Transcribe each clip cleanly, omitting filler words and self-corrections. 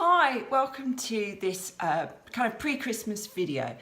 Hi, welcome to this kind of pre-Christmas video.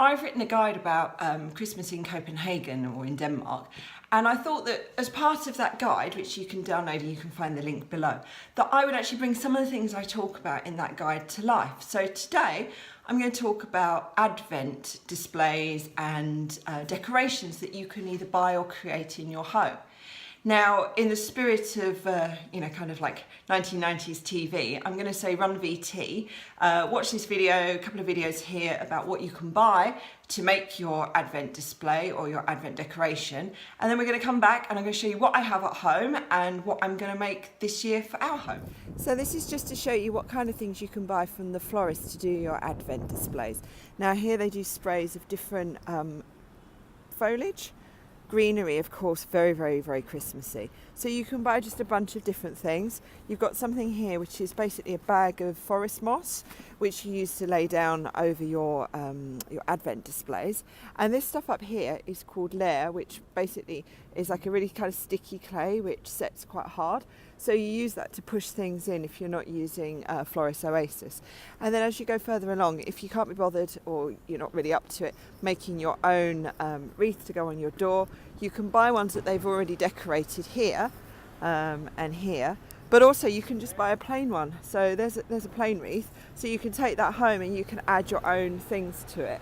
I've written a guide about Christmas in Copenhagen or in Denmark, and I thought that as part of that guide, which you can download and you can find the link below, that I would actually bring some of the things I talk about in that guide to life. So today I'm going to talk about Advent displays and decorations that you can either buy or create in your home. Now, in the spirit of, kind of like 1990s TV, I'm going to say run VT, watch this video, a couple of videos here about what you can buy to make your Advent display or your Advent decoration. And then we're going to come back and I'm going to show you what I have at home and what I'm going to make this year for our home. So this is just to show you what kind of things you can buy from the florist to do your Advent displays. Now here they do sprays of different foliage. Greenery, of course, very, very, very Christmassy. So you can buy just a bunch of different things. You've got something here which is basically a bag of forest moss, which you use to lay down over your Advent displays. And this stuff up here is called layer, which basically is like a really kind of sticky clay which sets quite hard. So you use that to push things in if you're not using Florist Oasis. And then as you go further along, if you can't be bothered or you're not really up to it, making your own wreath to go on your door, you can buy ones that they've already decorated here and here. But also you can just buy a plain one. So there's a plain wreath. So you can take that home and you can add your own things to it.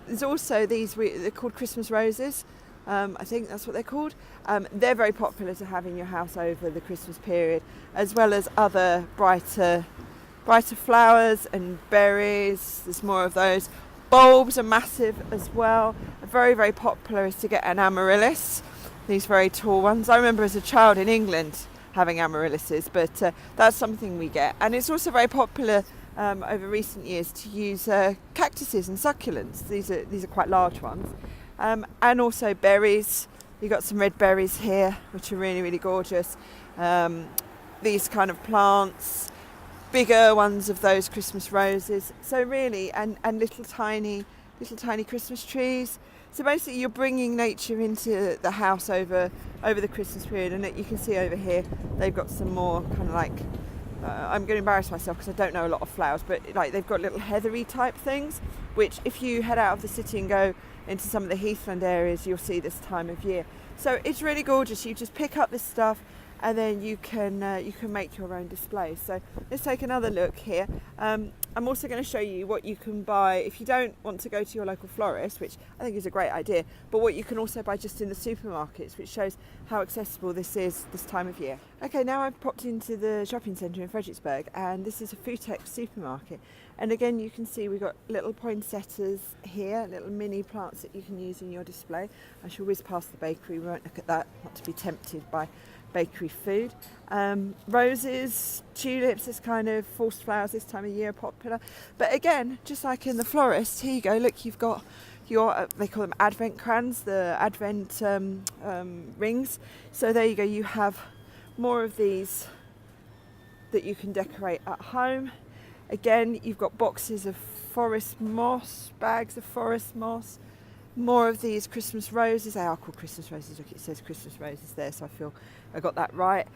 There's also these, they're called Christmas roses. I think that's what they're called. They're very popular to have in your house over the Christmas period, as well as other brighter flowers and berries. There's more of those. Bulbs are massive as well. Very, very popular is to get an Amaryllis, these very tall ones. I remember as a child in England having Amaryllises, but that's something we get. And it's also very popular over recent years to use cactuses and succulents. These are quite large ones. And also berries. You've got some red berries here, which are really, really gorgeous. These kind of plants, bigger ones of those Christmas roses. So really, and little tiny Christmas trees. So basically you're bringing nature into the house over the Christmas period. And you can see over here, they've got some more kind of like, I'm going to embarrass myself because I don't know a lot of flowers, but like they've got little heathery type things, which if you head out of the city and go into some of the heathland areas, you'll see this time of year. So it's really gorgeous. You just pick up this stuff and then you can make your own display. So let's take another look here. I'm also going to show you what you can buy if you don't want to go to your local florist, which I think is a great idea, but what you can also buy just in the supermarkets, which shows how accessible this is this time of year. Okay, now I've popped into the shopping centre in Frederiksberg, and this is a Foodtech supermarket. And again, you can see we've got little poinsettias here, little mini plants that you can use in your display. I shall whiz past the bakery, we won't look at that, not to be tempted by bakery food. Roses, tulips, this kind of forced flowers this time of year are popular. But again, just like in the florist, here you go, look, you've got your, they call them Advent crowns, the Advent rings. So there you go, you have more of these that you can decorate at home. Again, you've got boxes of forest moss, bags of forest moss, more of these Christmas roses. They are called Christmas roses. Look, it says Christmas roses there, so I feel I got that right.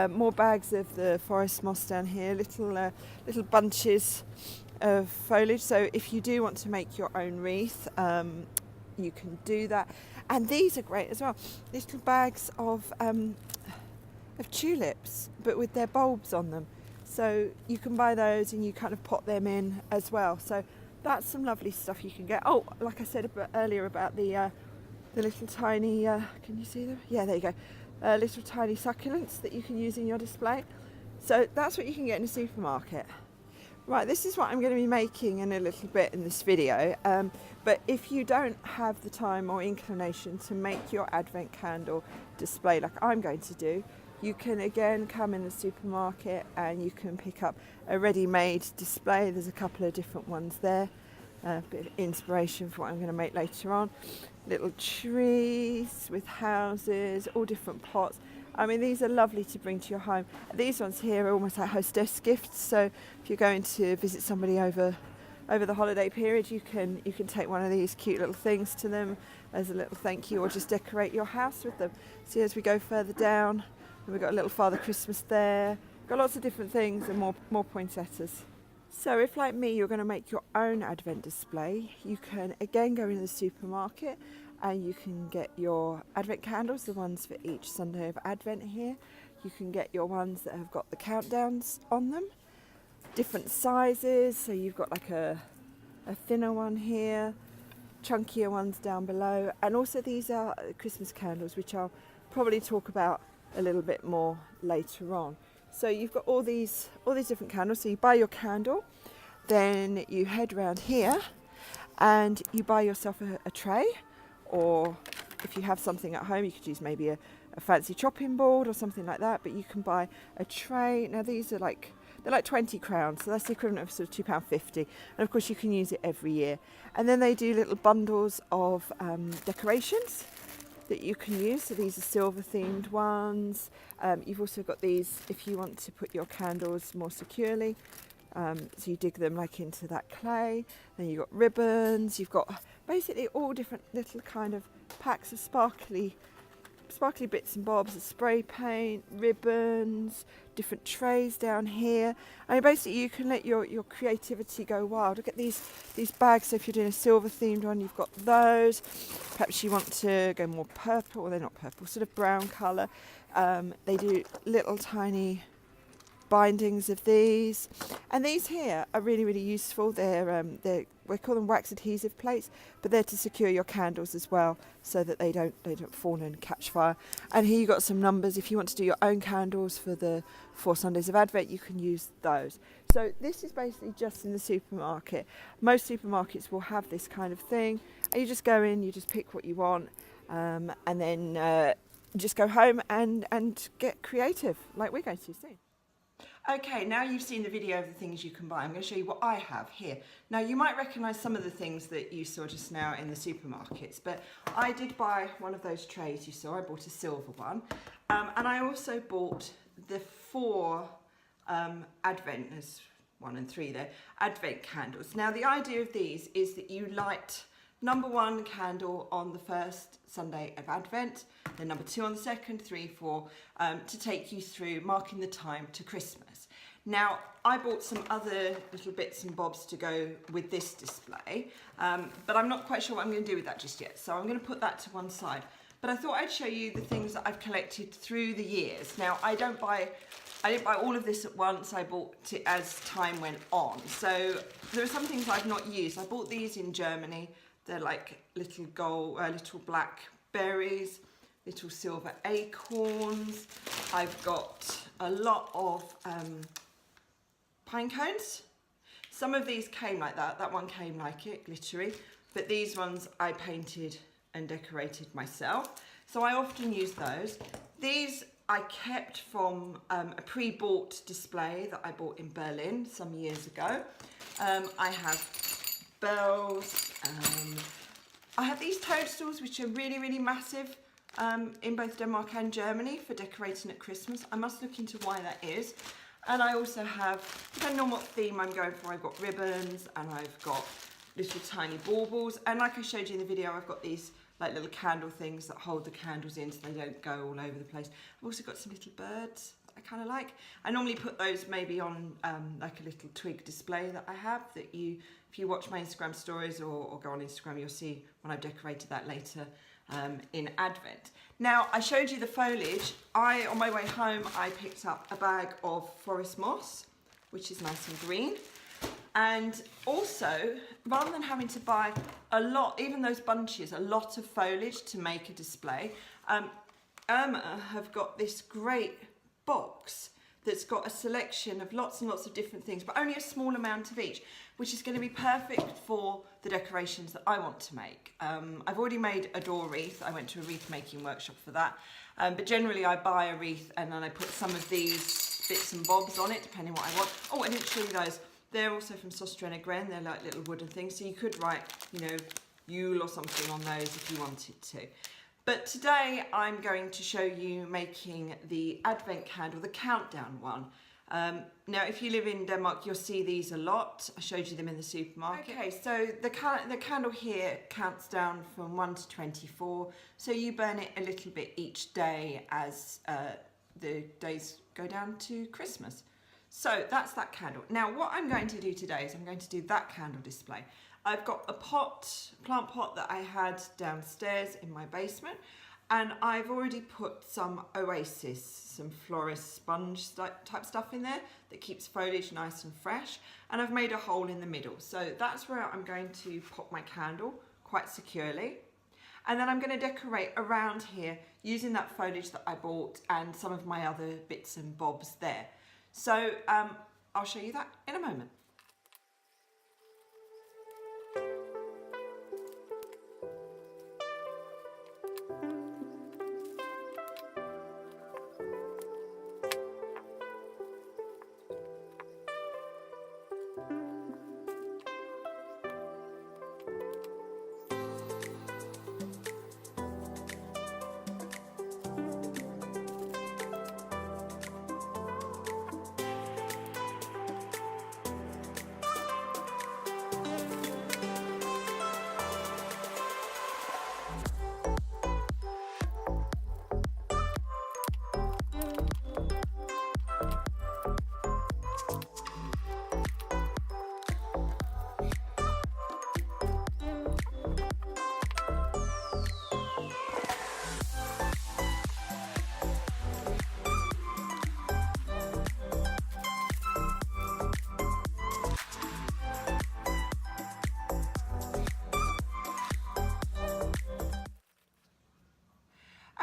More bags of the forest moss down here, little bunches of foliage. So if you do want to make your own wreath, you can do that. And these are great as well. Little bags of tulips, but with their bulbs on them. So you can buy those and you kind of pot them in as well. So that's some lovely stuff you can get. Oh, like I said earlier about the little tiny, can you see them? Yeah, there you go. Little tiny succulents that you can use in your display. So that's what you can get in a supermarket. Right, this is what I'm going to be making in a little bit in this video. But if you don't have the time or inclination to make your Advent candle display like I'm going to do, you can again come in the supermarket and you can pick up a ready-made display. There's a couple of different ones there. A bit of inspiration for what I'm going to make later on. Little trees with houses, all different pots. I mean, these are lovely to bring to your home. These ones here are almost like hostess gifts. So if you're going to visit somebody over the holiday period, you can take one of these cute little things to them as a little thank you, or just decorate your house with them. See, as we go further down, and we've got a little Father Christmas there, Got lots of different things and more poinsettias. So if, like me, you're going to make your own advent display, you can again go into the supermarket and you can get your advent candles, the ones for each Sunday of Advent here. You can get your ones that have got the countdowns on them, different sizes. So you've got like a thinner one here, chunkier ones down below, and also these are Christmas candles, which I'll probably talk about a little bit more later on. So you've got all these different candles. So you buy your candle, then you head around here and you buy yourself a tray, or if you have something at home, you could use maybe a fancy chopping board or something like that, but you can buy a tray. Now these are they're like 20 crowns, so that's the equivalent of sort of £2.50, and of course you can use it every year. And then they do little bundles of decorations that you can use. So these are silver themed ones. You've also got these if you want to put your candles more securely. So you dig them like into that clay. Then you've got ribbons. You've got basically all different little kind of packs of sparkly bits and bobs of spray paint, ribbons, different trays down here. I mean, basically you can let your creativity go wild. Look at these bags. So if you're doing a silver themed one, you've got those. Perhaps you want to go more purple, or they're not purple, sort of brown colour. They do little tiny bindings of these, and these here are really, really useful. We call them wax adhesive plates, but they're to secure your candles as well, so that they don't fall and catch fire. And here you've got some numbers. If you want to do your own candles for the 4 Sundays of Advent, you can use those. So this is basically just in the supermarket. Most supermarkets will have this kind of thing, and you just go in, you just pick what you want, and then just go home and get creative, like we're going to soon. Okay, now you've seen the video of the things you can buy, I'm going to show you what I have here. Now you might recognise some of the things that you saw just now in the supermarkets, but I did buy one of those trays you saw. I bought a silver one, and I also bought the 4 Advent, there's 1 and 3 there, Advent candles. Now the idea of these is that you light number 1 candle on the first Sunday of Advent, then number 2 on the 2nd, 3, 4, to take you through marking the time to Christmas. Now, I bought some other little bits and bobs to go with this display, but I'm not quite sure what I'm going to do with that just yet, so I'm going to put that to one side. But I thought I'd show you the things that I've collected through the years. Now, I didn't buy all of this at once. I bought it as time went on. So there are some things I've not used. I bought these in Germany. They're like little black berries, little silver acorns. I've got a lot of Pinecones. Some of these came like that. That one came like it, glittery. But these ones I painted and decorated myself. So I often use those. These I kept from a pre-bought display that I bought in Berlin some years ago. I have bells. I have these toadstools, which are really, really massive in both Denmark and Germany for decorating at Christmas. I must look into why that is. And I also have, depending on what theme I'm going for, I've got ribbons and I've got little tiny baubles. And like I showed you in the video, I've got these like little candle things that hold the candles in so they don't go all over the place. I've also got some little birds I kind of like. I normally put those maybe on like a little twig display that I have that if you watch my Instagram stories or go on Instagram, you'll see when I've decorated that later in Advent. Now, I showed you the foliage. On my way home, I picked up a bag of forest moss, which is nice and green. And also, rather than having to buy a lot, even those bunches, a lot of foliage to make a display, Irma have got this great box that's got a selection of lots and lots of different things, but only a small amount of each, which is going to be perfect for the decorations that I want to make. I've already made a door wreath. I went to a wreath making workshop for that. But generally I buy a wreath and then I put some of these bits and bobs on it, depending what I want. Oh, I didn't show you those. They're also from Søstrene Gren. They're like little wooden things. So you could write, Yule or something on those if you wanted to. But today I'm going to show you making the Advent candle, the countdown one. Now, if you live in Denmark, you'll see these a lot. I showed you them in the supermarket. Okay, so the candle here counts down from 1 to 24. So you burn it a little bit each day as the days go down to Christmas. So that's that candle. Now what I'm going to do today is I'm going to do that candle display. I've got a plant pot that I had downstairs in my basement, and I've already put some Oasis, some florist sponge type stuff in there that keeps foliage nice and fresh, and I've made a hole in the middle. So that's where I'm going to pop my candle quite securely. And then I'm going to decorate around here using that foliage that I bought and some of my other bits and bobs there. So I'll show you that in a moment.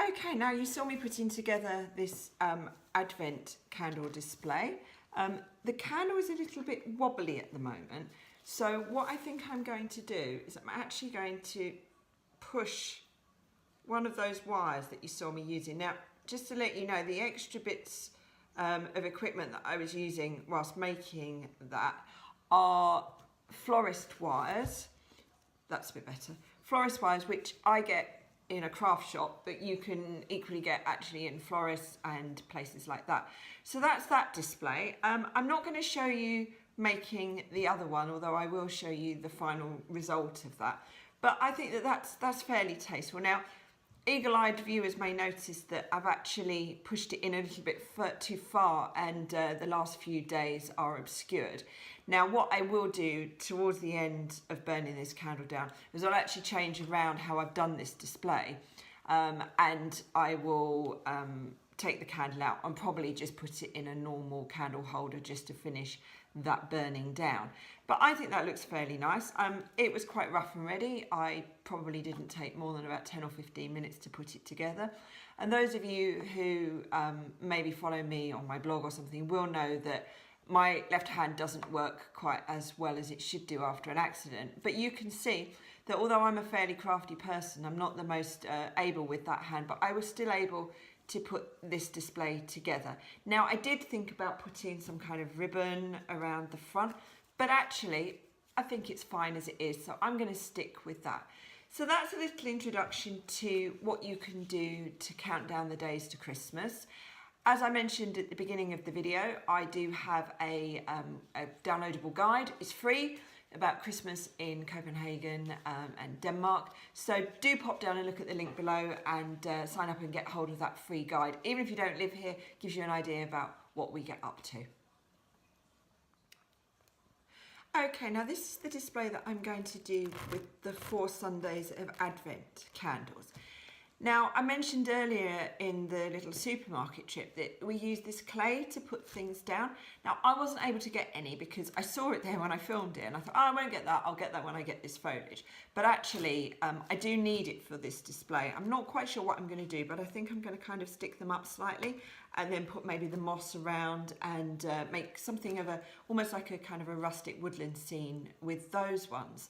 Okay, now you saw me putting together this Advent candle display. The candle is a little bit wobbly at the moment, so what I think I'm going to do is I'm actually going to push one of those wires that you saw me using. Now, just to let you know, the extra bits of equipment that I was using whilst making that are florist wires. That's a bit better. Florist wires, which I get in a craft shop, but you can equally get actually in florists and places like that. So that's that display. I'm not going to show you making the other one, although I will show you the final result of that. But I think that that's fairly tasteful. Now, eagle-eyed viewers may notice that I've actually pushed it in a little bit too far, and the last few days are obscured. Now what I will do towards the end of burning this candle down is I'll actually change around how I've done this display, and I will take the candle out and probably just put it in a normal candle holder just to finish that burning down. But I think that looks fairly nice. It was quite rough and ready. I probably didn't take more than about 10 or 15 minutes to put it together. And those of you who maybe follow me on my blog or something will know that my left hand doesn't work quite as well as it should do after an accident. But you can see that although I'm a fairly crafty person, I'm not the most able with that hand, but I was still able to put this display together. Now, I did think about putting some kind of ribbon around the front, but actually I think it's fine as it is, so I'm going to stick with that. So that's a little introduction to what you can do to count down the days to Christmas. As I mentioned at the beginning of the video, I do have a downloadable guide. It's free, about Christmas in Copenhagen and Denmark. So do pop down and look at the link below and sign up and get hold of that free guide. Even if you don't live here, gives you an idea about what we get up to. Okay, now this is the display that I'm going to do with the 4 Sundays of Advent candles. Now, I mentioned earlier in the little supermarket trip that we use this clay to put things down. Now, I wasn't able to get any because I saw it there when I filmed it and I thought, oh, I won't get that, I'll get that when I get this foliage. But actually, I do need it for this display. I'm not quite sure what I'm going to do, but I think I'm going to kind of stick them up slightly and then put maybe the moss around and make something of almost like a kind of a rustic woodland scene with those ones.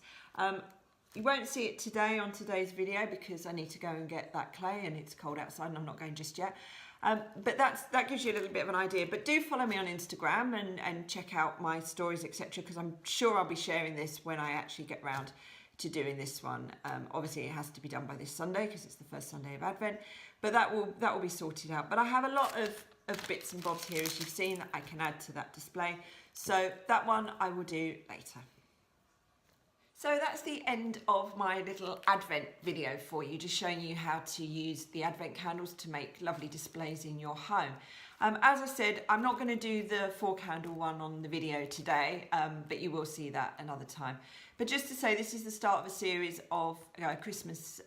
You won't see it today on today's video because I need to go and get that clay and it's cold outside and I'm not going just yet. But that gives you a little bit of an idea. But do follow me on Instagram and check out my stories, etc. because I'm sure I'll be sharing this when I actually get round to doing this one. Obviously it has to be done by this Sunday because it's the first Sunday of Advent, but that will be sorted out. But I have a lot of bits and bobs here, as you've seen, that I can add to that display. So that one I will do later. So that's the end of my little Advent video for you, just showing you how to use the Advent candles to make lovely displays in your home. As I said, I'm not going to do the 4-candle one on the video today, but you will see that another time. But just to say, this is the start of a series of Christmas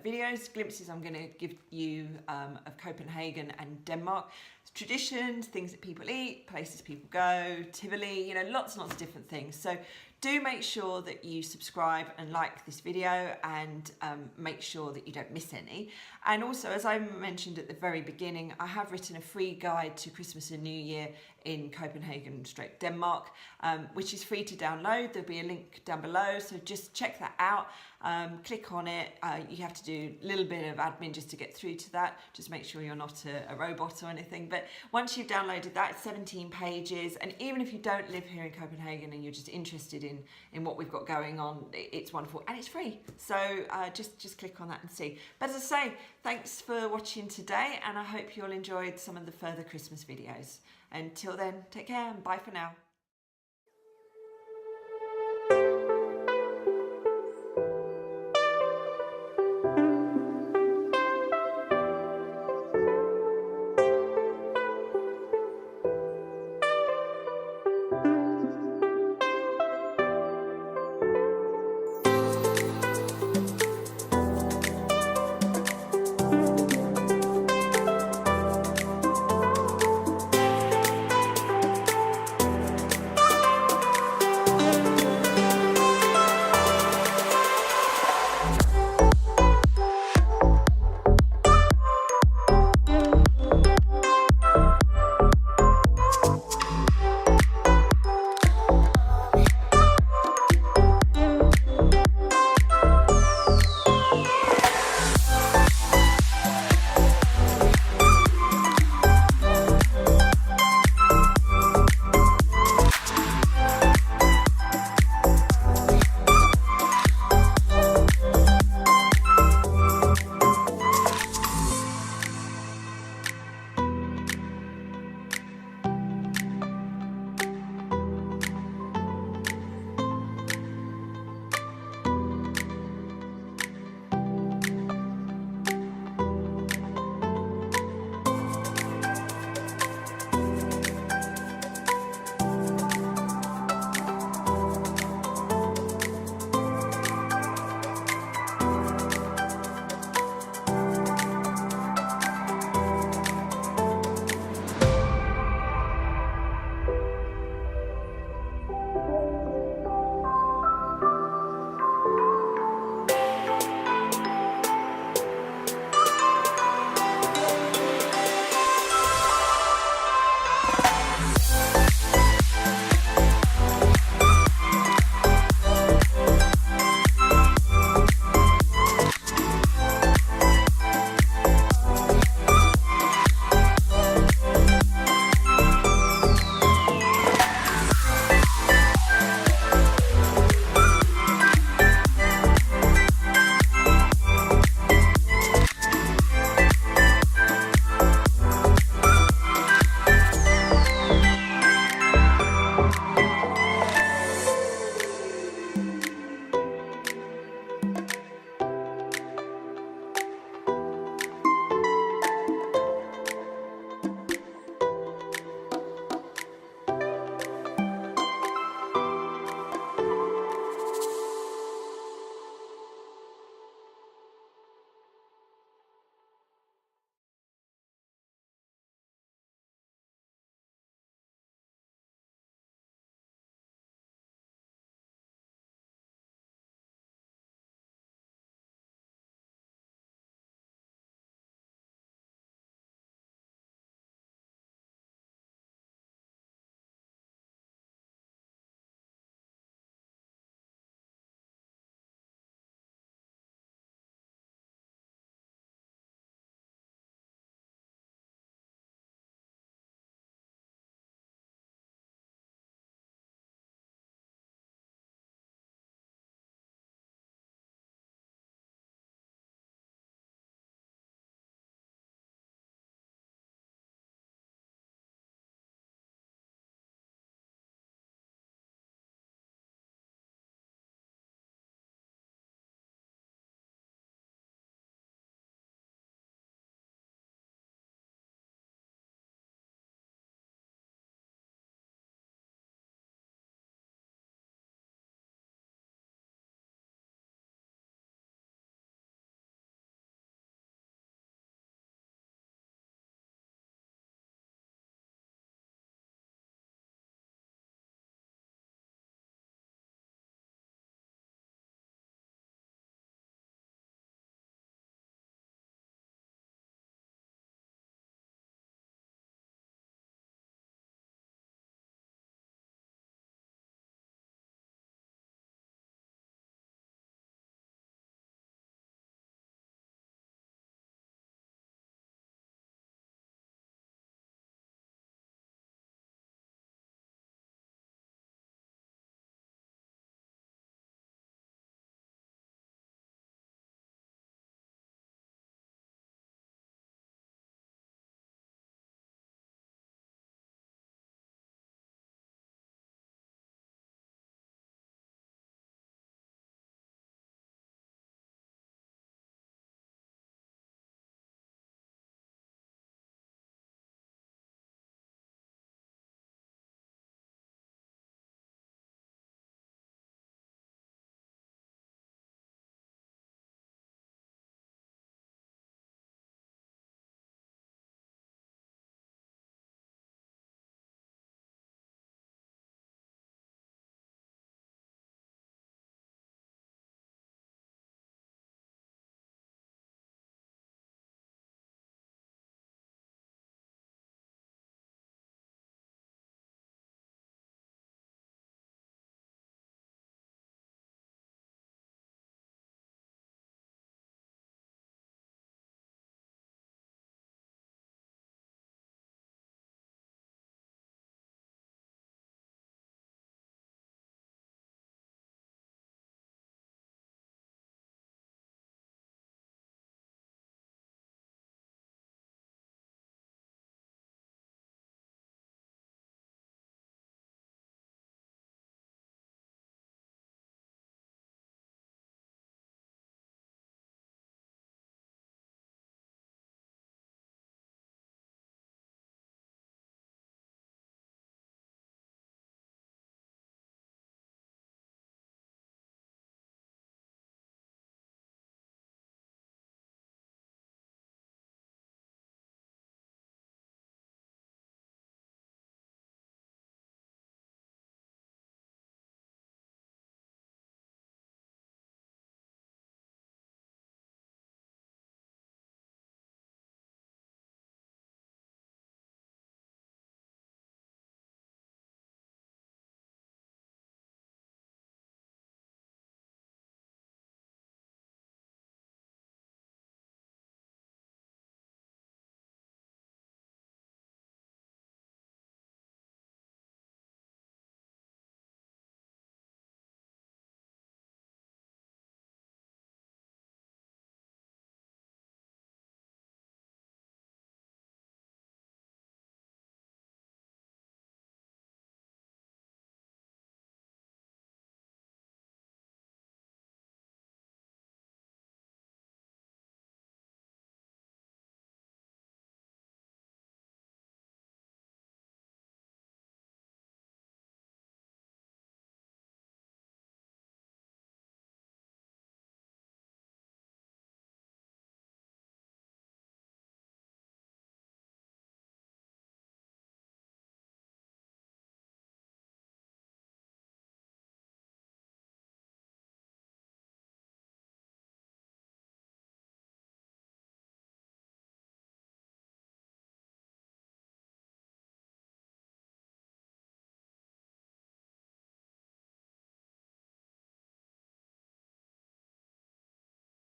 videos, glimpses I'm going to give you of Copenhagen and Denmark. Traditions, things that people eat, places people go, Tivoli, you know, lots and lots of different things. So do make sure that you subscribe and like this video, and make sure that you don't miss any. And also, as I mentioned at the very beginning, I have written a free guide to Christmas and New Year in Copenhagen / Denmark, which is free to download. There'll be a link down below, so just check that out. Click on it. You have to do a little bit of admin just to get through to that. Just make sure you're not a robot or anything. But once you've downloaded that, it's 17 pages. And even if you don't live here in Copenhagen and you're just interested in what we've got going on, it's wonderful and it's free. So just click on that and see. But as I say, thanks for watching today, and I hope you all enjoyed some of the further Christmas videos. Until then, take care and bye for now.